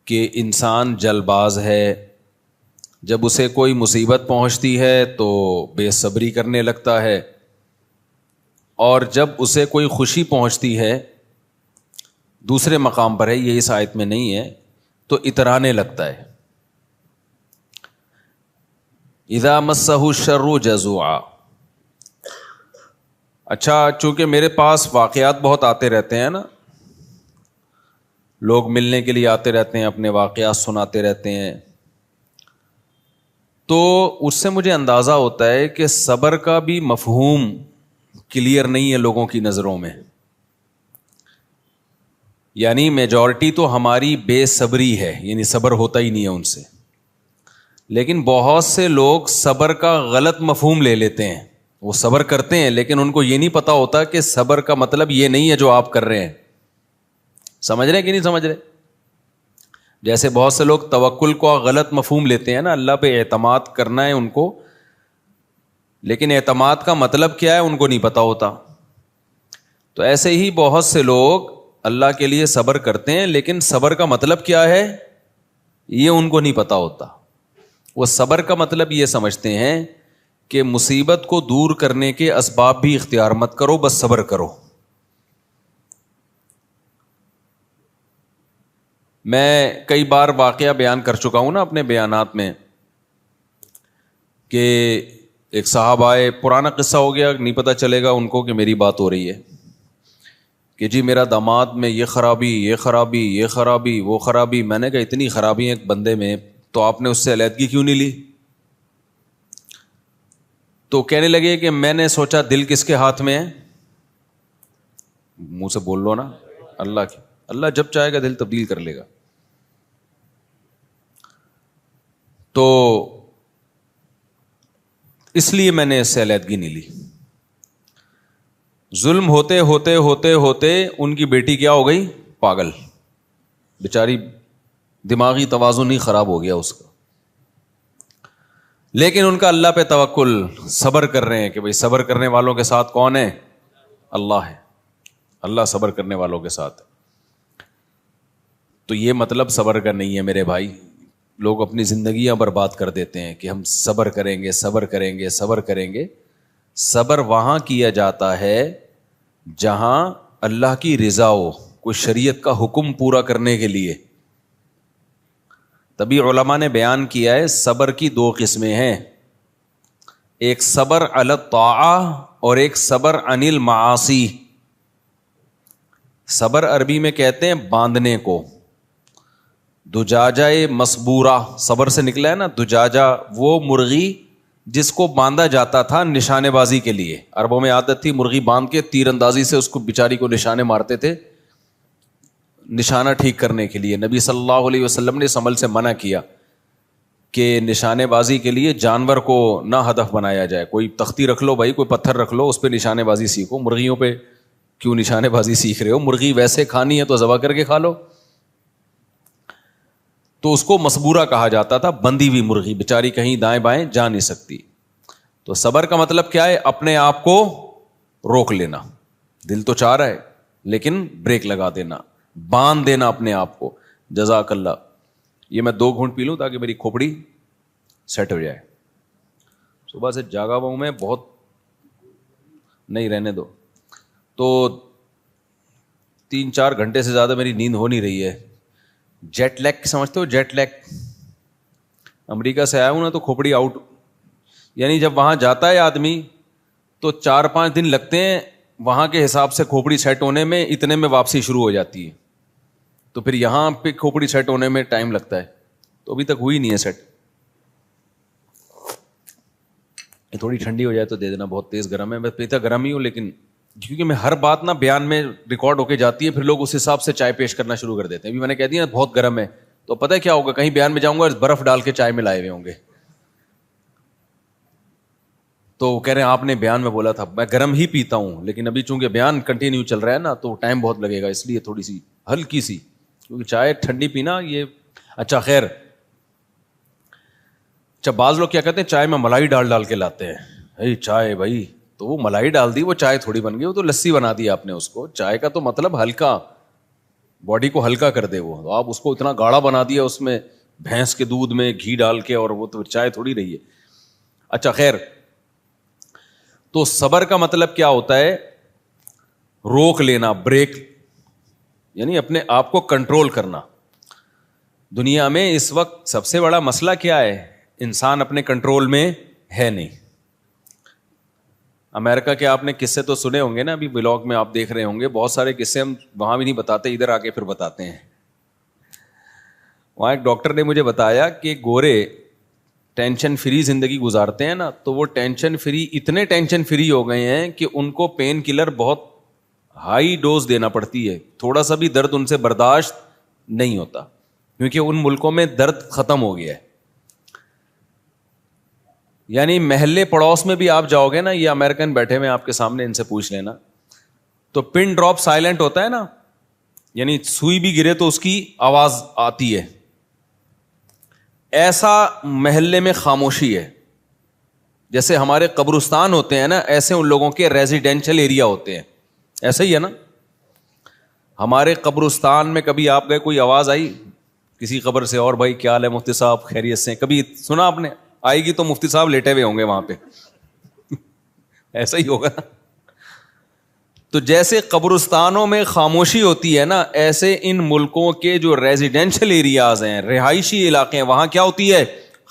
کہ انسان جلد باز ہے، جب اسے کوئی مصیبت پہنچتی ہے تو بے صبری کرنے لگتا ہے، اور جب اسے کوئی خوشی پہنچتی ہے، دوسرے مقام پر ہے، یہ اس آیت میں نہیں ہے، تو اترانے لگتا ہے. اذا مسہ الشر جزوعا. اچھا، چونکہ میرے پاس واقعات بہت آتے رہتے ہیں نا، لوگ ملنے کے لیے آتے رہتے ہیں، اپنے واقعات سناتے رہتے ہیں، تو اس سے مجھے اندازہ ہوتا ہے کہ صبر کا بھی مفہوم کلیئر نہیں ہے لوگوں کی نظروں میں. یعنی میجورٹی تو ہماری بے صبری ہے، یعنی صبر ہوتا ہی نہیں ہے ان سے. لیکن بہت سے لوگ صبر کا غلط مفہوم لے لیتے ہیں. وہ صبر کرتے ہیں لیکن ان کو یہ نہیں پتا ہوتا کہ صبر کا مطلب یہ نہیں ہے جو آپ کر رہے ہیں. سمجھ رہے ہیں کہ نہیں سمجھ رہے؟ جیسے بہت سے لوگ توکل کو غلط مفہوم لیتے ہیں نا، اللہ پہ اعتماد کرنا ہے ان کو، لیکن اعتماد کا مطلب کیا ہے ان کو نہیں پتا ہوتا. تو ایسے ہی بہت سے لوگ اللہ کے لیے صبر کرتے ہیں لیکن صبر کا مطلب کیا ہے یہ ان کو نہیں پتا ہوتا. وہ صبر کا مطلب یہ سمجھتے ہیں کہ مصیبت کو دور کرنے کے اسباب بھی اختیار مت کرو، بس صبر کرو. میں کئی بار واقعہ بیان کر چکا ہوں نا اپنے بیانات میں کہ ایک صاحب آئے، پرانا قصہ ہو گیا، نہیں پتہ چلے گا ان کو کہ میری بات ہو رہی ہے، کہ جی میرا داماد میں یہ خرابی، یہ خرابی، یہ خرابی، وہ خرابی. میں نے کہا اتنی خرابی ایک بندے میں تو آپ نے اس سے علیحدگی کیوں نہیں لی؟ تو کہنے لگے کہ میں نے سوچا دل کس کے ہاتھ میں ہے. منہ سے بول لو نا، اللہ کی. اللہ جب چاہے گا دل تبدیل کر لے گا. تو اس لیے میں نے اس سے علیحدگی نہیں لی. ظلم ہوتے ہوتے ہوتے ہوتے ان کی بیٹی کیا ہو گئی؟ پاگل. بیچاری دماغی توازن ہی خراب ہو گیا اس کا. لیکن ان کا اللہ پہ توکل، صبر کر رہے ہیں کہ بھئی صبر کرنے والوں کے ساتھ کون ہے؟ اللہ ہے. اللہ صبر کرنے والوں کے ساتھ. تو یہ مطلب صبر کا نہیں ہے میرے بھائی. لوگ اپنی زندگیاں برباد کر دیتے ہیں کہ ہم صبر کریں گے، صبر کریں گے، صبر کریں گے. صبر وہاں کیا جاتا ہے جہاں اللہ کی رضا ہو، کوئی شریعت کا حکم پورا کرنے کے لیے. تبھی علماء نے بیان کیا ہے صبر کی دو قسمیں ہیں، ایک صبر علی الطاعہ اور ایک صبر عن المعاصی. صبر عربی میں کہتے ہیں باندھنے کو. دجاجہ مسبورہ صبر سے نکلا ہے نا. دجاجہ وہ مرغی جس کو باندھا جاتا تھا نشانے بازی کے لیے. عربوں میں عادت تھی مرغی باندھ کے تیر اندازی سے اس کو بیچاری کو نشانے مارتے تھے نشانہ ٹھیک کرنے کے لیے. نبی صلی اللہ علیہ وسلم نے اس عمل سے منع کیا کہ نشانے بازی کے لیے جانور کو نہ ہدف بنایا جائے. کوئی تختی رکھ لو بھائی، کوئی پتھر رکھ لو، اس پہ نشانے بازی سیکھو. مرغیوں پہ کیوں نشانے بازی سیکھ رہے ہو؟ مرغی ویسے کھانی ہے تو ذبح کر کے کھا لو. تو اس کو مسبورہ کہا جاتا تھا، بندھی ہوئی مرغی، بیچاری کہیں دائیں بائیں جا نہیں سکتی. تو صبر کا مطلب کیا ہے؟ اپنے آپ کو روک لینا. دل تو چاہ رہا ہے لیکن بریک لگا دینا، باندھ دینا اپنے آپ کو. جزاک اللہ. یہ میں 2 گھونٹ پی لوں تاکہ میری کھوپڑی سیٹ ہو جائے. صبح سے جاگا ہوا ہوں میں بہت. نہیں رہنے دو. تو 3-4 گھنٹے سے زیادہ میری نیند ہو نہیں رہی ہے. جیٹ لیگ سمجھتے ہو؟ Jet league. امریکہ سے آیا ہوں نا تو کھوپڑی آؤٹ. یعنی جب وہاں جاتا ہے آدمی تو 4-5 دن لگتے ہیں وہاں کے حساب سے کھوپڑی سیٹ ہونے میں، اتنے میں واپسی شروع ہو جاتی ہے. تو پھر یہاں پہ کھوپڑی سیٹ ہونے میں ٹائم لگتا ہے. تو ابھی تک ہوئی نہیں ہے سیٹ. تھوڑی ٹھنڈی ہو جائے تو دے دینا. بہت تیز گرم ہے. میں پیتا گرم ہی ہوں لیکن کیونکہ میں ہر بات نا بیان میں ریکارڈ ہو کے جاتی ہے، پھر لوگ اس حساب سے چائے پیش کرنا شروع کر دیتے ہیں. ابھی میں نے کہہ دیا بہت گرم ہے تو پتہ ہے کیا ہوگا؟ کہیں بیان میں جاؤں گا برف ڈال کے چائے میں لائے ہوئے ہوں گے. تو وہ کہہ رہے ہیں آپ نے بیان میں بولا تھا. میں گرم ہی پیتا ہوں لیکن ابھی چونکہ بیان کنٹینیو چل رہا ہے نا تو ٹائم بہت لگے گا، اس لیے تھوڑی سی ہلکی سی، کیونکہ چائے ٹھنڈی پینا یہ اچھا. خیر، اچھا بعض لوگ کیا کہتے ہیں چائے میں ملائی ڈال کے لاتے ہیں. چائے بھائی تو وہ ملائی ڈال دی، وہ چائے تھوڑی بن گئی، وہ تو لسی بنا دی آپ نے اس کو. چائے کا تو مطلب ہلکا باڈی کو ہلکا کر دے وہ. آپ اس کو اتنا گاڑھا بنا دیا اس میں بھینس کے دودھ میں گھی ڈال کے, اور وہ تو چائے تھوڑی رہی ہے. اچھا خیر, تو صبر کا مطلب کیا ہوتا ہے؟ روک لینا, بریک, یعنی اپنے آپ کو کنٹرول کرنا. دنیا میں اس وقت سب سے بڑا مسئلہ کیا ہے؟ انسان اپنے کنٹرول میں ہے نہیں. امریکہ کے آپ نے قصے تو سنے ہوں گے نا, ابھی ولاگ میں آپ دیکھ رہے ہوں گے, بہت سارے قصے ہم وہاں بھی نہیں بتاتے, ادھر آ کے پھر بتاتے ہیں. وہاں ایک ڈاکٹر نے مجھے بتایا کہ گورے ٹینشن فری زندگی گزارتے ہیں نا, تو وہ ٹینشن فری, اتنے ٹینشن فری ہو گئے ہیں کہ ان کو پین کلر بہت ہائی ڈوز دینا پڑتی ہے, تھوڑا سا بھی درد ان سے برداشت نہیں ہوتا, کیونکہ ان ملکوں میں درد ختم ہو گیا ہے. یعنی محلے پڑوس میں بھی آپ جاؤ گے نا, یہ امریکن بیٹھے ہوئے آپ کے سامنے, ان سے پوچھ لینا, تو پن ڈراپ سائلنٹ ہوتا ہے نا, یعنی سوئی بھی گرے تو اس کی آواز آتی ہے, ایسا محلے میں خاموشی ہے. جیسے ہمارے قبرستان ہوتے ہیں نا, ایسے ان لوگوں کے ریزیڈینشل ایریا ہوتے ہیں, ایسا ہی ہے نا. ہمارے قبرستان میں کبھی آپ گئے, کوئی آواز آئی کسی قبر سے, اور بھائی کیا حال ہے مفتی صاحب, خیریت سے, کبھی سنا آپ نے؟ آئے گی تو مفتی صاحب لیٹے ہوئے ہوں گے وہاں پہ. ایسا ہی ہوگا نا. تو جیسے قبرستانوں میں خاموشی ہوتی ہے نا, ایسے ان ملکوں کے جو ریزیڈینشل ایریاز ہیں, رہائشی علاقے ہیں, وہاں کیا ہوتی ہے؟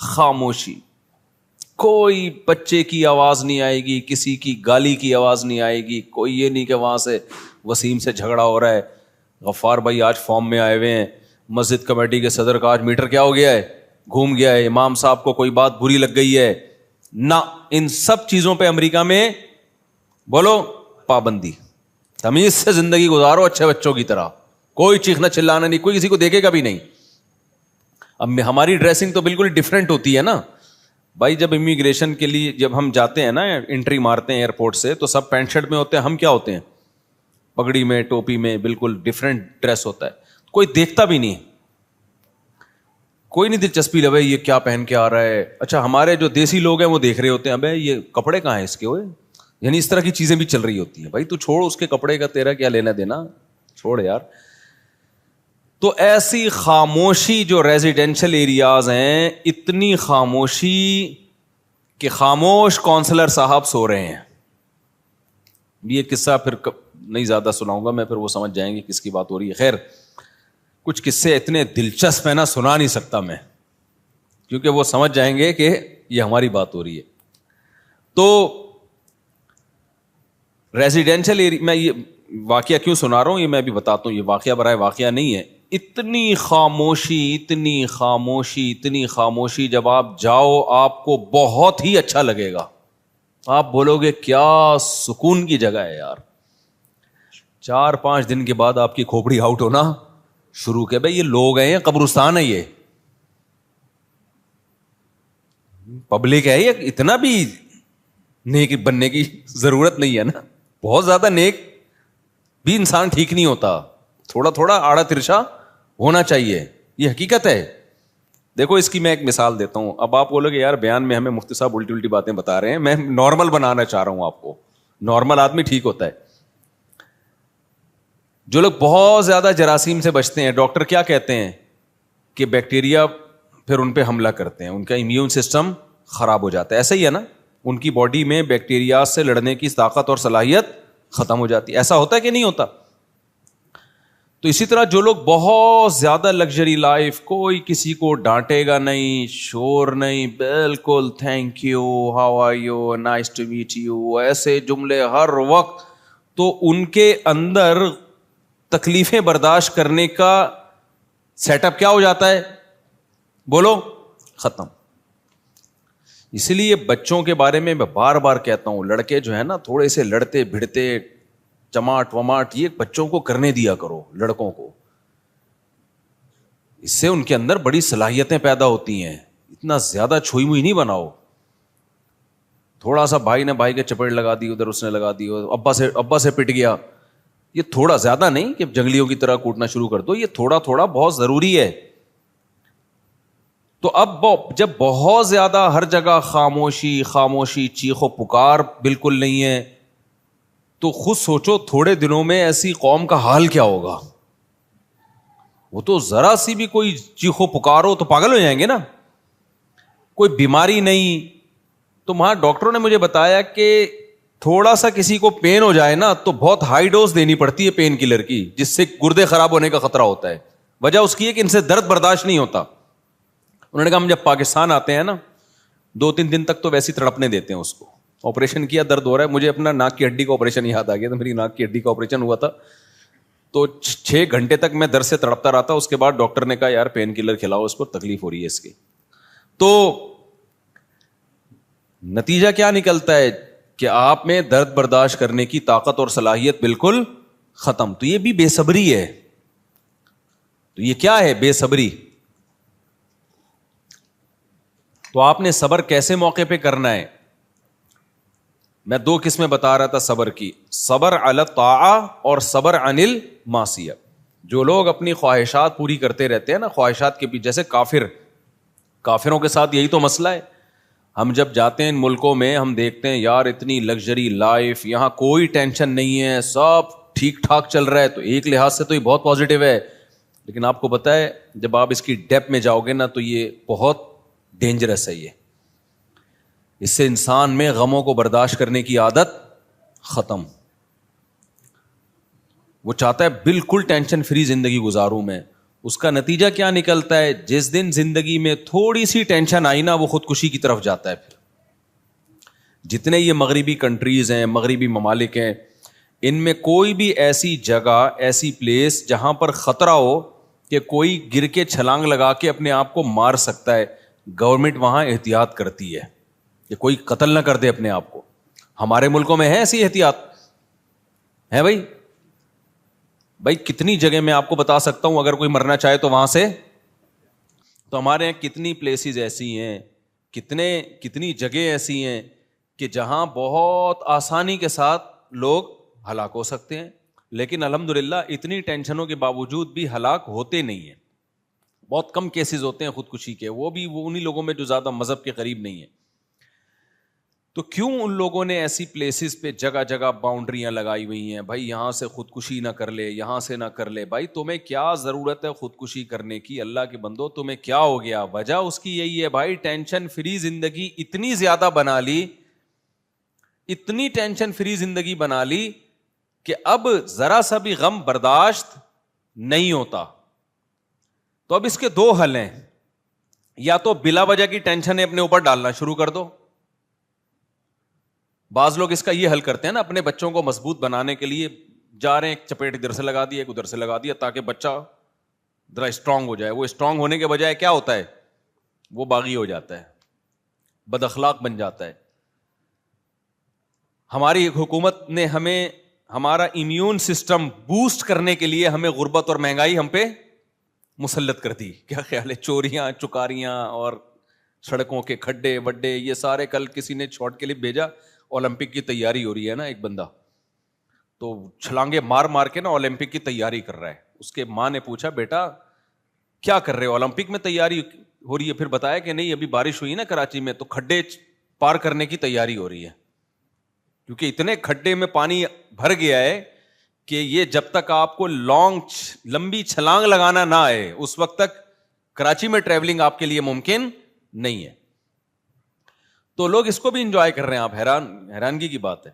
خاموشی. کوئی بچے کی آواز نہیں آئے گی, کسی کی گالی کی آواز نہیں آئے گی, کوئی یہ نہیں کہ وہاں سے وسیم سے جھگڑا ہو رہا ہے, غفار بھائی آج فارم میں آئے ہوئے ہیں, مسجد کمیٹی کے صدر کا آج میٹر کیا ہو گیا ہے, گھوم گیا ہے, امام صاحب کو کوئی بات بری لگ گئی ہے. نہ, ان سب چیزوں پہ امریکہ میں بولو پابندی. تمیز سے زندگی گزارو اچھے بچوں کی طرح, کوئی چیخنا چلانا نہیں, کوئی کسی کو دیکھے گا بھی نہیں. اب ہماری ڈریسنگ تو بالکل ڈفرینٹ ہوتی ہے نا بھائی. جب امیگریشن کے لیے جب ہم جاتے ہیں نا, انٹری مارتے ہیں ایئرپورٹ سے, تو سب پینٹ شرٹ میں ہوتے ہیں, ہم کیا ہوتے ہیں؟ پگڑی میں, ٹوپی میں, بالکل ڈفرینٹ ڈریس ہوتا ہے. کوئی دیکھتا بھی نہیں, کوئی نہیں دلچسپی لے بھائی یہ کیا پہن کے آ رہا ہے. اچھا ہمارے جو دیسی لوگ ہیں وہ دیکھ رہے ہوتے ہیں, ابے یہ کپڑے کہاں ہیں اس کے, ہوئے, یعنی اس طرح کی چیزیں بھی چل رہی ہوتی ہیں. بھائی تو چھوڑ اس کے کپڑے کا, تیرا کیا لینا دینا, چھوڑ یار. تو ایسی خاموشی جو ریزیڈینشل ایریاز ہیں, اتنی خاموشی کہ خاموش کونسلر صاحب سو رہے ہیں. یہ قصہ پھر نہیں زیادہ سناؤں گا میں, پھر وہ سمجھ جائیں گے کس کی بات ہو رہی ہے. خیر, کچھ قصے اتنے دلچسپ ہیں نا, سنا نہیں سکتا میں, کیونکہ وہ سمجھ جائیں گے کہ یہ ہماری بات ہو رہی ہے. تو ریزیڈینشل ایریا, میں یہ واقعہ کیوں سنا رہا ہوں یہ میں بھی بتاتا ہوں, یہ واقعہ برائے واقعہ نہیں ہے. اتنی خاموشی, اتنی خاموشی, اتنی خاموشی, جب آپ جاؤ آپ کو بہت ہی اچھا لگے گا. آپ بولو گے کیا سکون کی جگہ ہے یار. 4-5 دن کے بعد آپ کی کھوپڑی آؤٹ ہونا شروع کہ بھائی یہ لوگ ہیں, یہ قبرستان ہے, یہ پبلک ہے, یہ اتنا بھی نیک بننے کی ضرورت نہیں ہے نا. بہت زیادہ نیک بھی انسان ٹھیک نہیں ہوتا, تھوڑا تھوڑا آڑا ترچا ہونا چاہیے, یہ حقیقت ہے. دیکھو اس کی میں ایک مثال دیتا ہوں. اب آپ بولو گے یار بیان میں ہمیں مفتی صاحب الٹی الٹی باتیں بتا رہے ہیں, میں نارمل بنانا چاہ رہا ہوں آپ کو. نارمل آدمی ٹھیک ہوتا ہے. جو لوگ بہت زیادہ جراثیم سے بچتے ہیں, ڈاکٹر کیا کہتے ہیں کہ بیکٹیریا پھر ان پہ حملہ کرتے ہیں, ان کا امیون سسٹم خراب ہو جاتا ہے. ایسا ہی ہے نا, ان کی باڈی میں بیکٹیریا سے لڑنے کی طاقت اور صلاحیت ختم ہو جاتی ہے. ایسا ہوتا ہے کہ نہیں ہوتا؟ تو اسی طرح جو لوگ بہت زیادہ لگژری لائف, کوئی کسی کو ڈانٹے گا نہیں, شور نہیں, بالکل thank you, how are you, nice to meet you, ایسے جملے ہر وقت, تو ان کے اندر تکلیفیں برداشت کرنے کا سیٹ اپ کیا ہو جاتا ہے؟ بولو, ختم. اسی لیے بچوں کے بارے میں بار بار کہتا ہوں, لڑکے جو ہے نا تھوڑے سے لڑتے بھڑتے, چماٹ وماٹ, یہ بچوں کو کرنے دیا کرو, لڑکوں کو. اس سے ان کے اندر بڑی صلاحیتیں پیدا ہوتی ہیں. اتنا زیادہ چھوئی موئی نہیں بناؤ. تھوڑا سا بھائی نے بھائی کے چپیٹ لگا دی, ادھر اس نے لگا دی, ابا سے پٹ گیا, یہ تھوڑا زیادہ نہیں کہ جنگلیوں کی طرح کوٹنا شروع کر دو, یہ تھوڑا تھوڑا بہت ضروری ہے. تو اب جب بہت زیادہ ہر جگہ خاموشی خاموشی, چیخ و پکار بالکل نہیں ہے, تو خود سوچو تھوڑے دنوں میں ایسی قوم کا حال کیا ہوگا. وہ تو ذرا سی بھی کوئی چیخو پکارو تو پاگل ہو جائیں گے نا. کوئی بیماری نہیں. تو وہاں ڈاکٹروں نے مجھے بتایا کہ تھوڑا سا کسی کو پین ہو جائے نا تو بہت ہائی ڈوز دینی پڑتی ہے پین کلر کی, جس سے گردے خراب ہونے کا خطرہ ہوتا ہے. وجہ اس کی ہے کہ ان سے درد برداشت نہیں ہوتا. انہوں نے کہا ہم جب پاکستان آتے ہیں نا 2-3 دن تک تو ویسے تڑپنے دیتے ہیں اس کو. آپریشن کیا, درد ہو رہا ہے. مجھے اپنا ناک کی ہڈی کا آپریشن یاد آ گیا تھا. میری ناک کی ہڈی کا آپریشن ہوا تھا تو 6 گھنٹے تک میں درد سے تڑپتا رہا تھا. اس کے بعد ڈاکٹر نے کہا یار پین کلر کھلاؤ, اس کو تکلیف ہو رہی ہے اس کی. تو نتیجہ کیا نکلتا ہے کہ آپ میں درد برداشت کرنے کی طاقت اور صلاحیت بالکل ختم. تو یہ بھی بے صبری ہے. تو یہ کیا ہے بے صبری؟ تو آپ نے صبر کیسے موقع پہ کرنا ہے؟ میں 2 قسمیں بتا رہا تھا صبر کی, صبر علی الطاعہ اور صبر عن المعصیہ. جو لوگ اپنی خواہشات پوری کرتے رہتے ہیں نا, خواہشات کے پیچھے, جیسے کافروں کے ساتھ یہی تو مسئلہ ہے. ہم جب جاتے ہیں ان ملکوں میں ہم دیکھتے ہیں یار اتنی لگژری لائف, یہاں کوئی ٹینشن نہیں ہے, سب ٹھیک ٹھاک چل رہا ہے. تو ایک لحاظ سے تو یہ بہت پازیٹیو ہے, لیکن آپ کو پتہ ہے جب آپ اس کی ڈیپ میں جاؤ گے نا تو یہ بہت ڈینجرس ہے. یہ اس سے انسان میں غموں کو برداشت کرنے کی عادت ختم. وہ چاہتا ہے بالکل ٹینشن فری زندگی گزاروں میں. اس کا نتیجہ کیا نکلتا ہے؟ جس دن زندگی میں تھوڑی سی ٹینشن آئی نا وہ خودکشی کی طرف جاتا ہے. پھر جتنے یہ مغربی کنٹریز ہیں, مغربی ممالک ہیں, ان میں کوئی بھی ایسی جگہ, ایسی پلیس جہاں پر خطرہ ہو کہ کوئی گر کے چھلانگ لگا کے اپنے آپ کو مار سکتا ہے, گورنمنٹ وہاں احتیاط کرتی ہے کہ کوئی قتل نہ کر دے اپنے آپ کو. ہمارے ملکوں میں ہے ایسی احتیاط؟ ہے بھائی کتنی جگہ میں آپ کو بتا سکتا ہوں, اگر کوئی مرنا چاہے تو وہاں سے. تو ہمارے یہاں کتنی پلیسز ایسی ہیں, کتنی جگہ ایسی ہیں کہ جہاں بہت آسانی کے ساتھ لوگ ہلاک ہو سکتے ہیں, لیکن الحمدللہ اتنی ٹینشنوں کے باوجود بھی ہلاک ہوتے نہیں ہیں. بہت کم کیسز ہوتے ہیں خودکشی کے, وہ بھی انہی لوگوں میں جو زیادہ مذہب کے قریب نہیں ہیں. تو کیوں ان لوگوں نے ایسی پلیسز پہ جگہ جگہ باؤنڈریاں لگائی ہوئی ہیں, بھائی یہاں سے خودکشی نہ کر لے, یہاں سے نہ کر لے. بھائی تمہیں کیا ضرورت ہے خودکشی کرنے کی؟ اللہ کے بندو تمہیں کیا ہو گیا؟ وجہ اس کی یہی ہے بھائی, ٹینشن فری زندگی اتنی زیادہ بنا لی, اتنی ٹینشن فری زندگی بنا لی کہ اب ذرا سا بھی غم برداشت نہیں ہوتا. تو اب اس کے 2 حل ہیں, یا تو بلا وجہ کی ٹینشن اپنے اوپر ڈالنا شروع کر دو. بعض لوگ اس کا یہ حل کرتے ہیں نا, اپنے بچوں کو مضبوط بنانے کے لیے جا رہے ہیں, ایک چپیٹ ادھر سے لگا دیا, ایک ادھر سے لگا دیا, تاکہ بچہ ذرا اسٹرانگ ہو جائے. وہ اسٹرانگ ہونے کے بجائے کیا ہوتا ہے, وہ باغی ہو جاتا ہے, بد اخلاق بن جاتا ہے. ہماری حکومت نے ہمیں ہمارا امیون سسٹم بوسٹ کرنے کے لیے ہمیں غربت اور مہنگائی ہم پہ مسلط کر دی. کیا خیال ہے؟ چوریاں چکاریاں اور سڑکوں کے کھڈے وڈے, یہ سارے. کل کسی نے شارٹ کلپ بھیجا, اولمپک کی تیاری ہو رہی ہے نا, ایک بندہ تو چھلانگے مار مار کے نا اولمپک کی تیاری کر رہا ہے. اس کے ماں نے پوچھا بیٹا کیا کر رہے ہو؟ اولمپک میں تیاری ہو رہی ہے. پھر بتایا کہ نہیں ابھی بارش ہوئی نا کراچی میں, تو کھڈے پار کرنے کی تیاری ہو رہی ہے, کیونکہ اتنے کھڈے میں پانی بھر گیا ہے کہ یہ جب تک آپ کو لمبی چھلانگ لگانا نہ آئے اس وقت تک کراچی میں ٹریولنگ آپ کے لیے ممکن نہیں ہے. تو لوگ اس کو بھی انجوائے کر رہے ہیں. آپ حیرانگی کی بات ہے.